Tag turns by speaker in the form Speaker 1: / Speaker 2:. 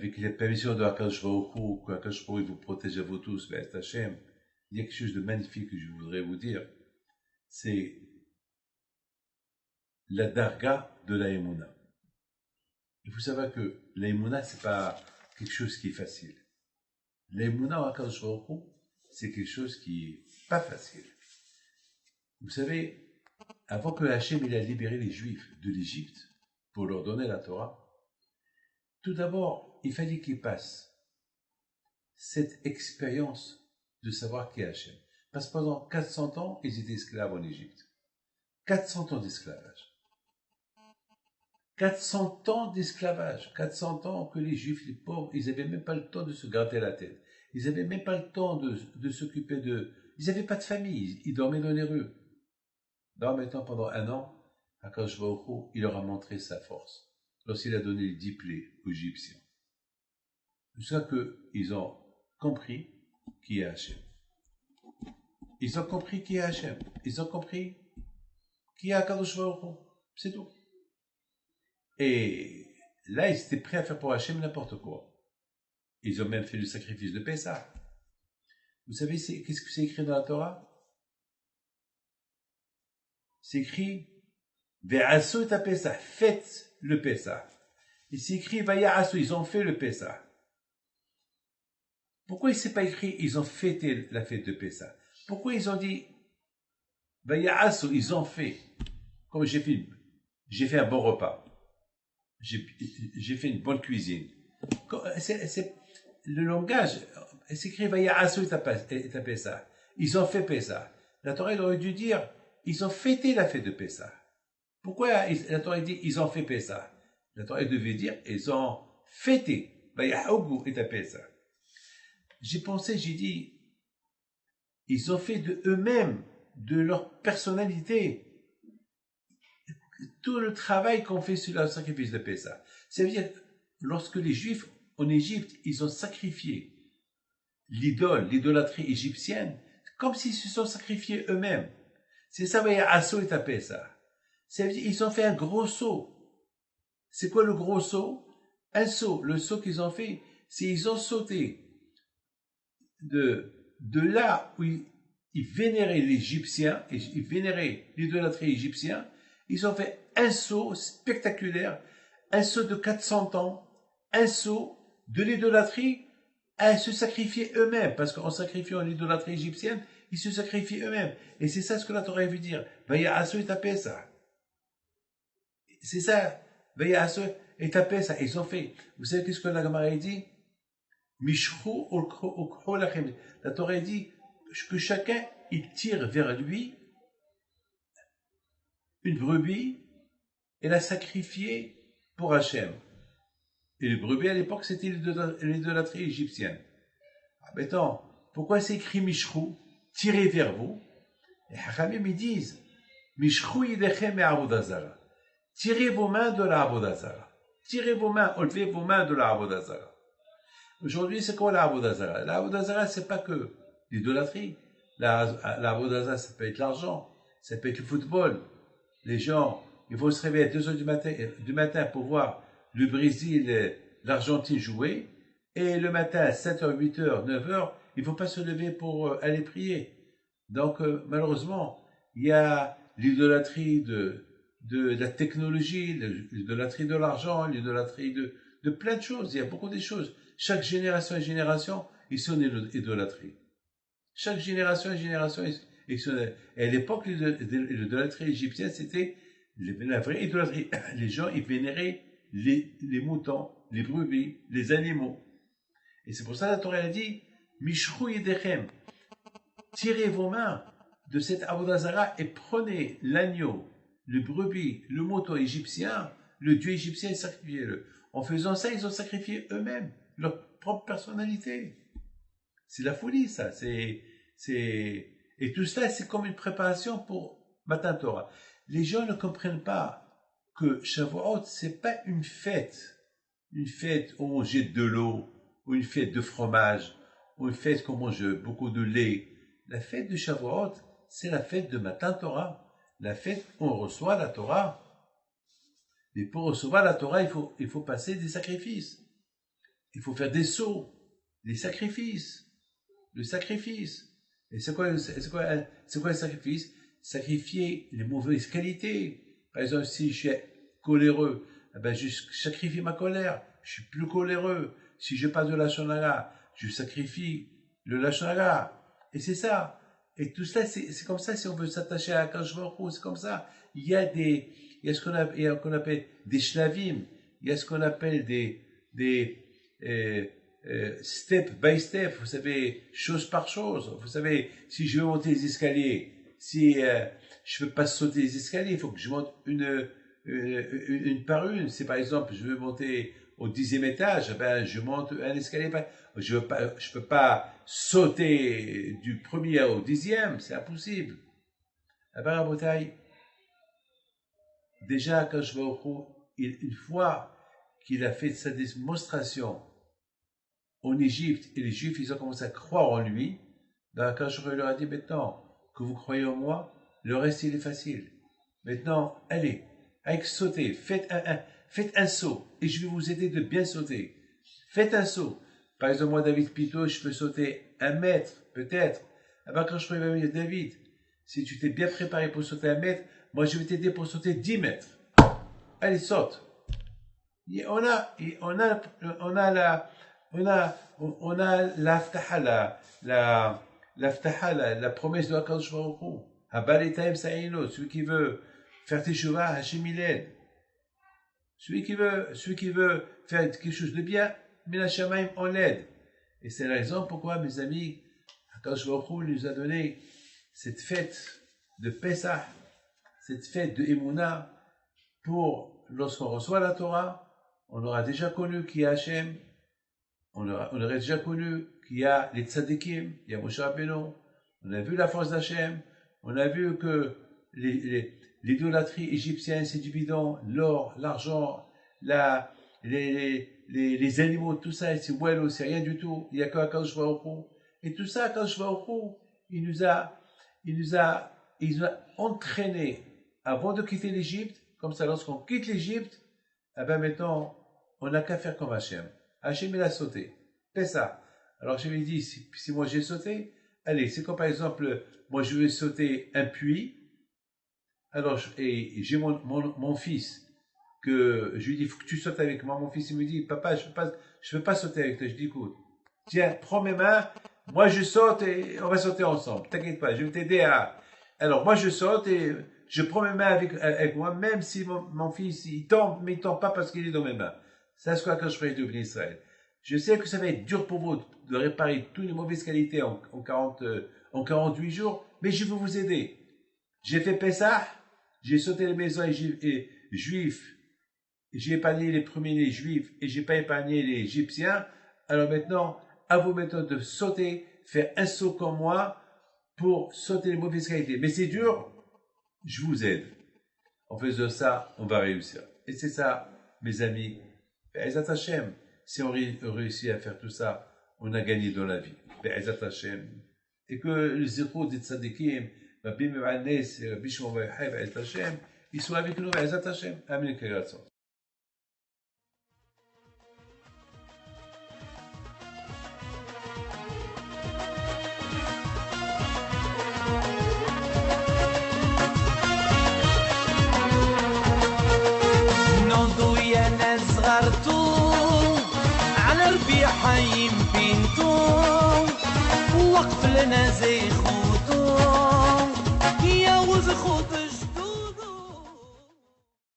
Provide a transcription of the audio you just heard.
Speaker 1: avec les permissions de Akadosh Baruch Hu, que Akadosh Baruch Hu vous protège à vous tous, Be'ez Hashem, il y a quelque chose de magnifique que je voudrais vous dire, c'est la darga de la Emouna. Il faut savoir que la Emouna, c'est pas quelque chose qui est facile. La Emouna au Akadosh Baruch Hu, c'est quelque chose qui est pas facile. Vous savez, avant que Hachem il a libéré les Juifs de l'Égypte pour leur donner la Torah, tout d'abord, il fallait qu'ils passent cette expérience de savoir qui est Hachem. Parce que pendant 400 ans, ils étaient esclaves en Égypte. 400 ans d'esclavage. 400 ans d'esclavage. 400 ans que les Juifs, les pauvres, ils n'avaient même pas le temps de se gratter la tête. Ils n'avaient même pas le temps de s'occuper de... Ils n'avaient pas de famille, ils dormaient dans les rues. Dans maintenant, pendant 1 an, Akadosh Baruch Hu, il leur a montré sa force. Lorsqu'il a donné les 10 plaies aux Égyptiens. Jusqu'à qu'ils ont compris qui est Hachem. Ils ont compris qui est Hachem. Ils ont compris qui est Akadosh Baruch Hu. C'est tout. Et là, ils étaient prêts à faire pour Hachem n'importe quoi. Ils ont même fait le sacrifice de Pessah. Vous savez, qu'est-ce que c'est écrit dans la Torah? C'est écrit Ve'asu et Pessah. Faites le Pessah. Et c'est écrit Va'ya'asu. Ils ont fait le Pessah. Pourquoi il ne s'est pas écrit ils ont fêté la fête de Pessah? Pourquoi ils ont dit Va'ya'asu? Ils ont fait. Comme j'ai fait un bon repas. J'ai fait une bonne cuisine. Le langage, c'est écrit Va'ya'asu et Pessah. Ils ont fait Pessah. La Torah aurait dû dire ils ont fêté la fête de Pessah. Pourquoi la Torah dit ils ont fait Pessah? La Torah devait dire ils ont fêté Va'ya'asu et Pessah. J'ai pensé, j'ai dit ils ont fait de eux-mêmes, de leur personnalité, tout le travail qu'on fait sur le sacrifice de Pessah. Ça veut dire, lorsque les Juifs en Égypte, ils ont sacrifié l'idolâtrie égyptienne, comme s'ils se sont sacrifiés eux-mêmes. C'est ça, Va'ya'asu et Pessah. Ça veut dire, ils ont fait un gros saut. C'est quoi le gros saut? Un saut. Le saut qu'ils ont fait, c'est ils ont sauté de là où ils vénéraient l'Égyptien, ils vénéraient l'idolâtrie égyptienne, ils ont fait un saut spectaculaire, un saut de 400 ans, un saut de l'idolâtrie à se sacrifier eux-mêmes, parce qu'en sacrifiant l'idolâtrie égyptienne, ils se sacrifient eux-mêmes. Et c'est ça ce que la Torah veut dire. Va'ya'asu et Pessah. C'est ça. Va'ya'asu et Pessah. Ils ont fait. Vous savez qu'est-ce que la Gemara dit? Mishru ukhu lachem. La Torah dit que chacun il tire vers lui une brebis et la sacrifier pour Hachem. Et les brebis à l'époque c'était l'idolâtrie égyptienne. Ah, maintenant, pourquoi c'est écrit Mishru? Tirez vers vous. Et Hachamim ils disent Mishru yidechem me'avodah zara. Tirez vos mains de la avodah zara. Tirez vos mains, enlevez vos mains de la avodah zara. Aujourd'hui, c'est quoi la avodah zara? La avodah zara, c'est pas que l'idolâtrie. La avodah zara, ça peut être l'argent, ça peut être le football. Les gens, il faut se réveiller à 2 heures du matin pour voir le Brésil, l'Argentine jouer, et le matin à 7 heures, 8 heures, 9 heures, il ne faut pas se lever pour aller prier. Donc, malheureusement, il y a l'idolâtrie de la technologie, l'idolâtrie de l'argent, l'idolâtrie de plein de choses. Il y a beaucoup de choses. Chaque génération et génération, ils sont idolâtrie. Chaque génération et génération, ils sont. Et à l'époque, l'idolâtrie égyptienne, c'était la vraie idolâtrie. Les gens, ils vénéraient les moutons, les brebis, les animaux. Et c'est pour ça que la Torah a dit, Mishru yedechem, tirez vos mains de cette avodah zara et prenez l'agneau, le brebis, le mouton égyptien, le dieu égyptien et sacrifiez-le. En faisant ça, ils ont sacrifié eux-mêmes leur propre personnalité. C'est la folie, ça. Et tout cela, c'est comme une préparation pour Matan Torah. Les gens ne comprennent pas que Shavuot, c'est pas une fête où on jette de l'eau, ou une fête de fromage, ou une fête où on mange beaucoup de lait. La fête de Shavuot, c'est la fête de Matan Torah. La fête où on reçoit la Torah. Et pour recevoir la Torah, il faut passer des sacrifices. il faut faire des sauts, des sacrifices, le sacrifice. Et c'est quoi le sacrifice? Sacrifier les mauvaises qualités. Par exemple, si je suis coléreux, eh ben je sacrifie ma colère, je suis plus coléreux. Si je passe de lashon hara, je sacrifie le lashon hara. Et c'est ça. Et tout cela, c'est comme ça, si on veut s'attacher à Akadosh Baruch Hu, c'est comme ça. Il y a ce qu'on appelle des shlavim, il y a ce qu'on appelle step by step, vous savez, chose par chose. Vous savez, si je veux monter les escaliers, si je ne peux pas sauter les escaliers, il faut que je monte une par une. Si par exemple, je veux monter au 10e étage, ben, je monte un escalier. Je peux pas sauter du premier au 10e, c'est impossible. Eh ben, Rabotai, déjà, quand je vais au Hu, une fois qu'il a fait sa démonstration en Égypte, et les Juifs, ils ont commencé à croire en lui, ben, quand je leur ai dit, maintenant que vous croyez en moi, le reste, il est facile. Maintenant, allez, avec sauter, faites un saut, et je vais vous aider de bien sauter. Faites un saut. Par exemple, moi, David Pito, je peux sauter 1 mètre, peut-être. Eh ben, quand je pourrais dire, David, si tu t'es bien préparé pour sauter 1 mètre, moi, je vais t'aider pour sauter 10 mètres. Allez, saute. Et on a la promesse de Akadosh Baruch Hu. Habal Etaim Sa'ino, celui qui veut faire teshuva, Hachem il aide. Celui qui veut faire quelque chose de bien, Min Hashamayim, on l'aide. Et c'est la raison pourquoi, mes amis, Akadosh Baruch Hu nous a donné cette fête de Pesach, cette fête de Emouna, pour lorsqu'on reçoit la Torah, on aura déjà connu qui est Hachem, on aurait déjà connu qu'il y a les tzadikim, il y a Moshe Rabbeinu, on a vu la force d'Hachem, on a vu que l'idolâtrie égyptienne, c'est du bidon, l'or, l'argent, les animaux, tout ça, c'est Wello, c'est rien du tout, il n'y a que Akadosh Baruch Hu. Et tout ça, Akadosh Baruch Hu, il nous a entraînés avant de quitter l'Égypte, comme ça, lorsqu'on quitte l'Égypte, eh ben maintenant, on n'a qu'à faire comme Hachem. Hachem, il a sauté. Fais ça. Alors, je lui dis, si moi j'ai sauté, allez, c'est comme par exemple, moi je vais sauter un puits, alors, et j'ai mon fils, que je lui dis, il faut que tu sautes avec moi. Mon fils, il me dit, papa, je peux pas sauter avec toi. Je dis, écoute, tiens, prends mes mains, moi je saute et on va sauter ensemble. T'inquiète pas, je vais t'aider à... Alors, moi je saute et je prends mes mains avec moi, même si mon fils, il tombe, mais il tombe pas parce qu'il est dans mes mains. C'est ce que je ferai de Israël. Je sais que ça va être dur pour vous de réparer toutes les mauvaises qualités en 48 jours, mais je vais vous aider. J'ai fait Pessah, j'ai sauté les maisons juifs, j'ai épargné les premiers juifs et j'ai pas épargné les égyptiens. Alors maintenant, à vous maintenant de sauter, faire un saut comme moi pour sauter les mauvaises qualités. Mais c'est dur, je vous aide. En faisant ça, on va réussir. Et c'est ça, mes amis. Be'ezat Hashem, si on réussit à faire tout ça, on a gagné dans la vie. Be'ezat Hashem. Et que le zikrout des tzadikim, Rabbi Me'anes, Rabbi Shimon Bar Yochai, Be'ezat Hashem, ils sont avec nous, Be'ezat Hashem. Amen.
Speaker 2: حيم بنتو وقف لنا زي